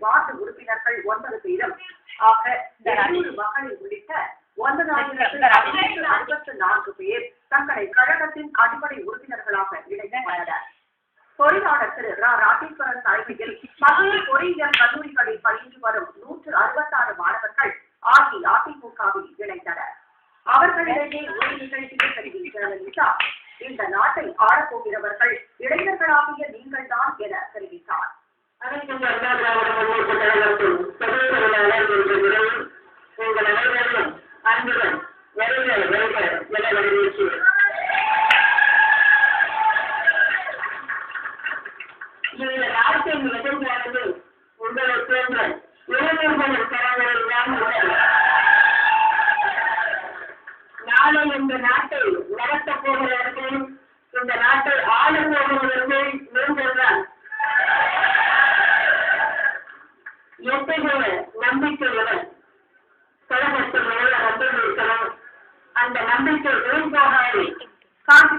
Ward உறுப்பினர்கள் 9 பேரும் ஆக 200 மகளிர் உள்ளிட்ட 9,564 பேர் தங்களை கழகத்தின் அடிப்படை உறுப்பினர்களாக இணைக்கப்பட்டனர். பொறியாளர் திரு ராஜேஸ்வரன் தலைமையில் மகளிர் பொறியியல் கல்லூரிகளில் பயின்று வரும் 166 மாணவர்கள் அஇஅதிமுகவில் இணைந்தனர். அவர்களிடையே ஒரு நிகழ்ச்சியில் தெரிவித்த இந்த நாட்டை ஆளப்போகிறவர்கள் இளைஞர்களாகிய நீங்கள் தான் என தெரிவித்தார். இந்த நாட்டின் எதிர்காலத்தில் உங்களை சேர்ந்த இளைஞர்களின் கரங்களில் தான் உள்ளது. நாளை இந்த நாட்டை நடத்தப் போகிறவர்கள், இந்த நாட்டை ஆளப் போகிறவர்கள் நீங்கள் தான். எத்தகைய நம்பிக்கையுடன் கழகத்தில் வந்திருக்கிறோம், அந்த நம்பிக்கை வீண் போகாது.